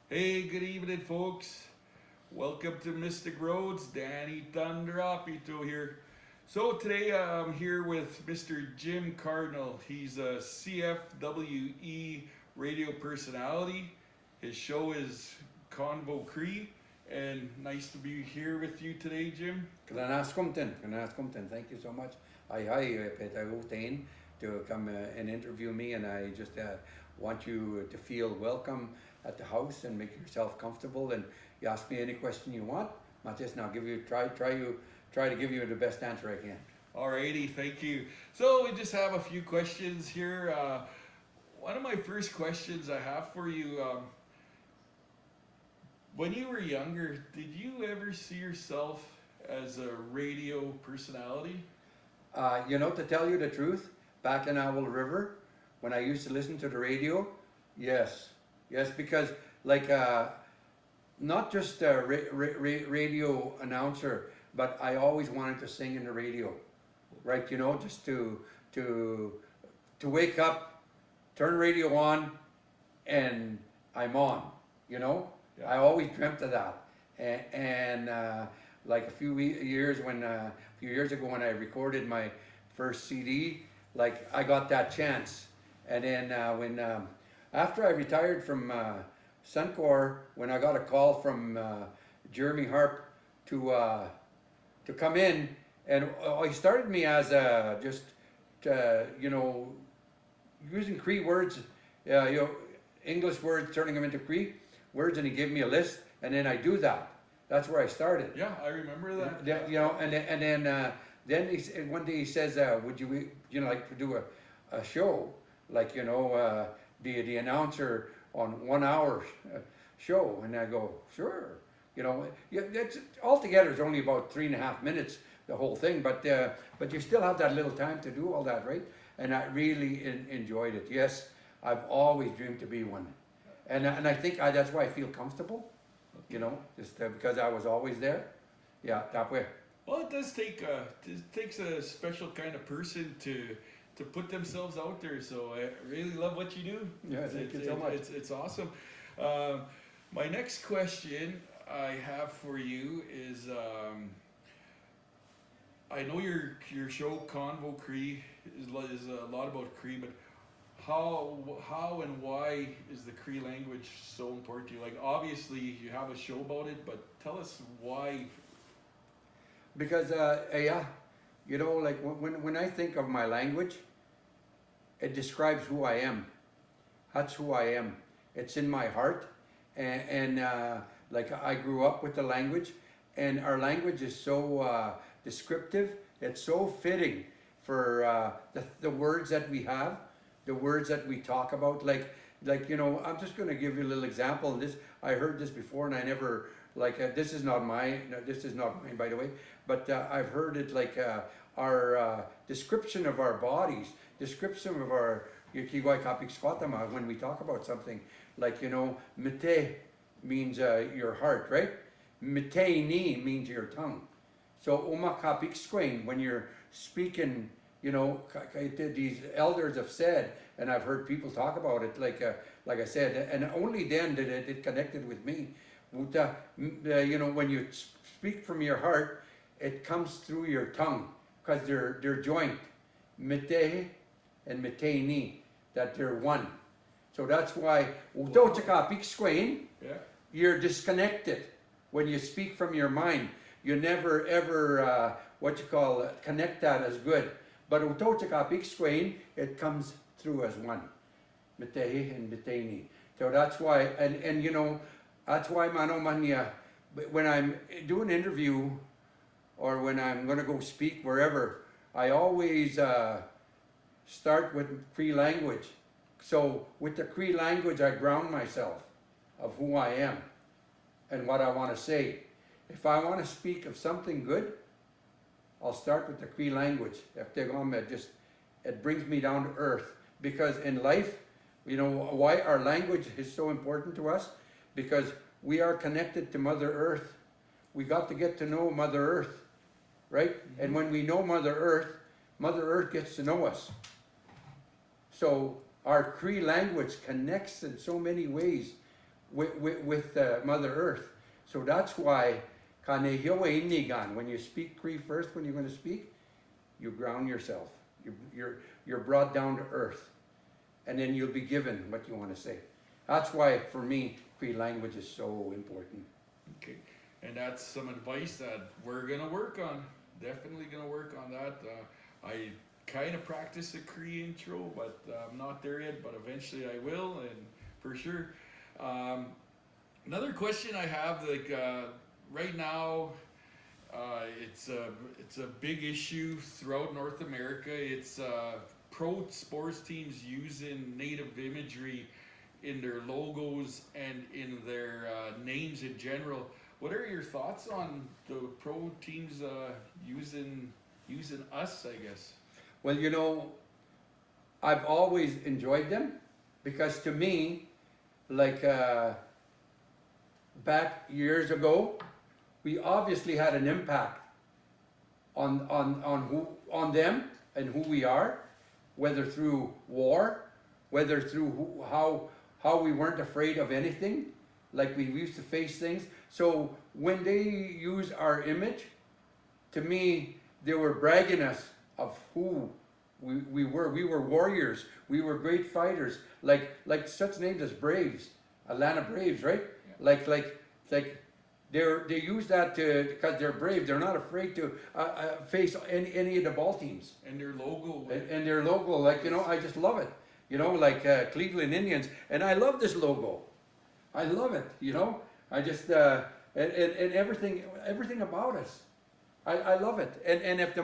Hey, good evening, folks. Welcome to Mystic Roads. Danny Thunder Apithaw here. So today I'm here with Mr. Jim Cardinal. He's a CFWE radio personality. His show is Convo Cree, and nice to be here with you today, Jim. Thank you so much. I Apithaw to come and interview me, and I just want you to feel welcome at the house and make yourself comfortable, and you ask me any question you want. Matis, now try to give you the best answer I can. Alrighty, thank you. So we just have a few questions here. One of my first questions I have for you, when you were younger, did you ever see yourself as a radio personality? To tell you the truth, back in Owl River, when I used to listen to the radio, yes, because not just a radio announcer, but I always wanted to sing in the radio, right? Just to wake up, turn radio on, and I'm on. Yeah. I always dreamt of that, and like a few years ago when I recorded my first CD, like I got that chance, and then when after I retired from Suncor, when I got a call from Jeremy Harp to come in, and he started me as just using Cree words, English words, turning them into Cree words, and he gave me a list, and then I do that. That's where I started. Yeah, I remember that. Then one day he says, "Would you like to do a show, like the announcer on 1 hour show?" And I go, "Sure." That's altogether it's only about 3.5 minutes, the whole thing, but you still have that little time to do all that, right? And I really enjoyed it. Yes, I've always dreamed to be one, and I think that's why I feel comfortable. Just because I was always there. Yeah, that way. Well, it takes a special kind of person to put themselves out there. So I really love what you do. Yeah, thank you so much. It's awesome. My next question I have for you is, I know your show Convo Cree is a lot about Cree, but how and why is the Cree language so important to you? Like, obviously you have a show about it, but tell us why. Because when I think of my language, it describes who I am. That's who I am. It's in my heart, and I grew up with the language, and our language is so descriptive. It's so fitting for the words that we have, the words that we talk about. I'm just going to give you a little example. I heard this before, and I never this is not mine, by the way. But I've heard it our description of our bodies, description of our when we talk about something, mete means your heart, right? Mete ni means your tongue. So when you're speaking, these elders have said, and I've heard people talk about it, like I said, and only then did it connected with me. When you speak from your heart, it comes through your tongue, because they're joint, mete and meteni, that they're one. So that's why you're disconnected when you speak from your mind. You never ever connect that as good. But it comes through as one, mete and meteni. So that's why, and that's why when I'm doing an interview, or when I'm going to go speak wherever, I always start with Cree language. So with the Cree language, I ground myself of who I am and what I want to say. If I want to speak of something good, I'll start with the Cree language. It brings me down to earth, because in life, you know why our language is so important to us? Because we are connected to Mother Earth. We got to get to know Mother Earth, right? Mm-hmm. And when we know Mother Earth gets to know us. So our Cree language connects in so many ways with Mother Earth. So that's why when you speak Cree first, when you're going to speak, you ground yourself. You're brought down to earth, and then you'll be given what you want to say. That's why, for me, Cree language is so important. Okay, and that's some advice that we're gonna work on. Definitely gonna work on that. I kind of practice a Cree intro, but I'm not there yet. But eventually I will, and for sure. Another question I have, like right now, it's a big issue throughout North America. It's pro sports teams using native imagery in their logos and in their names in general. What are your thoughts on the pro teams using us, I guess? Well, you know, I've always enjoyed them, because to me, like back years ago, we obviously had an impact on them and who we are, whether through war, whether through how we weren't afraid of anything, like we used to face things. So when they use our image, to me, they were bragging us of who we were. We were warriors. We were great fighters. Like such names as Braves, Atlanta Braves, right? Yeah. Like they use that because they're brave. They're not afraid to face any of the ball teams. And their logo. And their logo, like, you know, I just love it. You know, like Cleveland Indians, and I love this logo. I love it. You know, I just and everything about us. I love it. And if the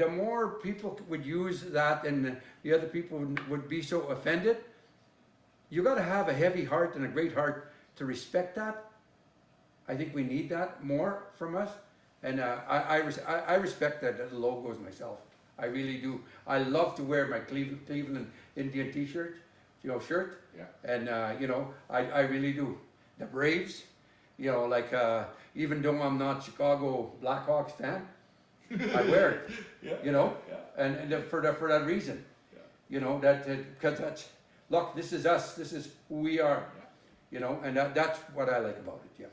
more people would use that, and the other people would be so offended, you got to have a heavy heart and a great heart to respect that. I think we need that more from us, and I respect the logos myself. I really do. I love to wear my Cleveland Indian T-shirt, you know, shirt, Yeah. and you know, I really do. The Braves, you know, like even though I'm not Chicago Blackhawks fan, I wear it. Yeah. You know, Yeah. and for that reason, Yeah. you know, that because that's, look, this is us. This is who we are. Yeah. You know, and that's what I like about it. Yeah.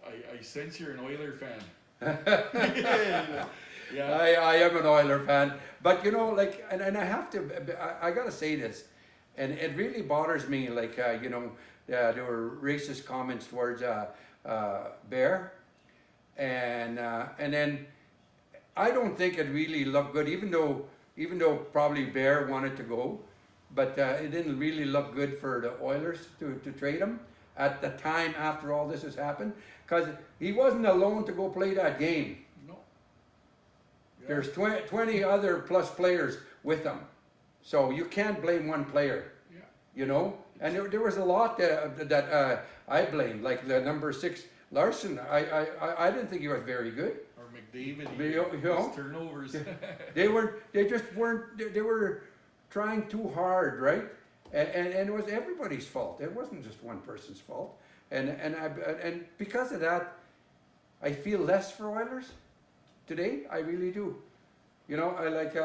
I sense you're an Oiler fan. Yeah. Yeah. I am an Oiler fan, but you know, like, and I have to, I gotta say this, and it really bothers me, like, you know, there were racist comments towards Bear, and then I don't think it really looked good, even though probably Bear wanted to go, but it didn't really look good for the Oilers to trade him at the time after all this has happened, because he wasn't alone to go play that game. No. Yeah. There's 20 other plus players with him. So you can't blame one player, Yeah. you know? And there was a lot that I blamed, like the number 6, Larson. I didn't think he was very good. Or McDavid. You know? His turnovers. They were trying too hard, right? And it was everybody's fault. It wasn't just one person's fault. And because of that, I feel less for Oilers today. I really do. You know,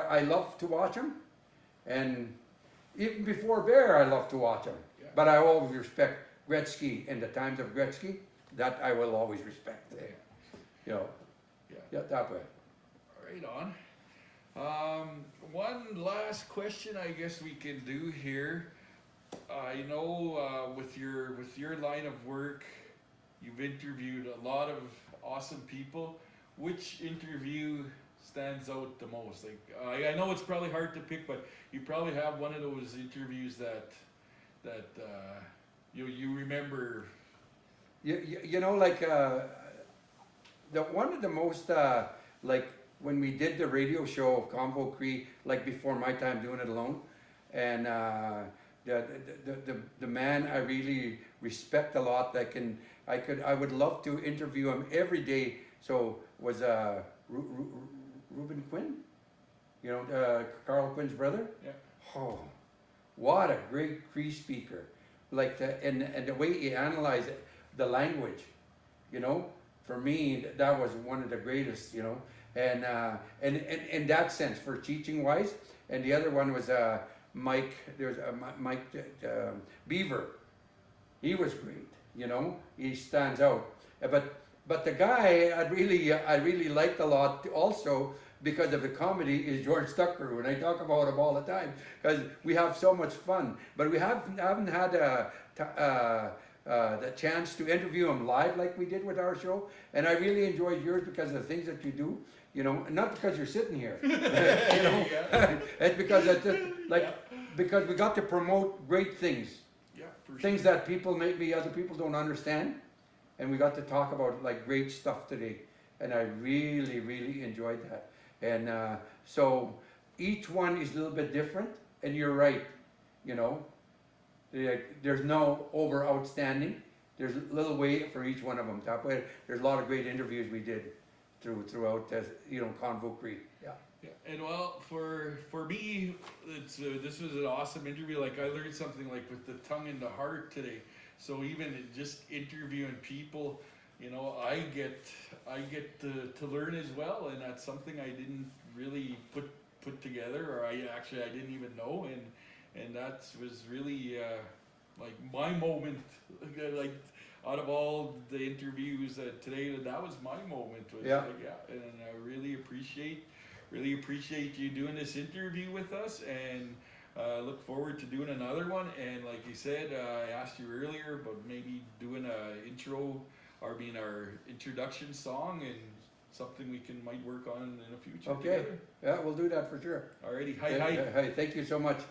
I love to watch them, and even before Bear, I love to watch them. Yeah. But I always respect Gretzky in the times of Gretzky. That I will always respect. Yeah. You know, Yeah. that way. Right on. One last question I guess we can do here. I know with your line of work, you've interviewed a lot of awesome people. Which interview stands out the most? Like I know it's probably hard to pick, but you probably have one of those interviews that you remember. You know, like one of the most like when we did the radio show of Convo Cree, like before my time doing it alone, and the man I really respect a lot. I would love to interview him every day So was Reuben Quinn, you know, Carl Quinn's brother. Yeah. Oh, what a great Cree speaker! Like and the way he analyzed the language, you know, for me that was one of the greatest, you know, and in that sense for teaching wise. And the other one was Mike. There's Mike Beaver. He was great, you know. He stands out. But the guy I really liked a lot also because of the comedy is George Tucker, and I talk about him all the time because we have so much fun. But we haven't had the chance to interview him live like we did with our show, and I really enjoyed yours because of the things that you do. You know, not because you're sitting here. You know, it's because it's just like because we got to promote great things. Yeah, for Things sure. that people maybe other people don't understand, and we got to talk about like great stuff today, and I really enjoyed that. And so each one is a little bit different, and you're right, you know, there's no over outstanding. There's a little way for each one of them. There's a lot of great interviews we did throughout, you know, Convo Cree. Yeah. Yeah, and well, for me, it's this was an awesome interview. Like I learned something like with the tongue and the heart today. So even in just interviewing people, you know, I get to learn as well, and that's something I didn't really put together, or I didn't even know, and that was really like my moment, like. Out of all the interviews today, that was my moment. Was Yeah. Like, yeah, and I really appreciate you doing this interview with us, and look forward to doing another one. And like you said, I asked you earlier about maybe doing a intro, or being our introduction song, and something we might work on in the future. Okay. Together. Yeah, we'll do that for sure. Alrighty, hi. Hey, thank you so much.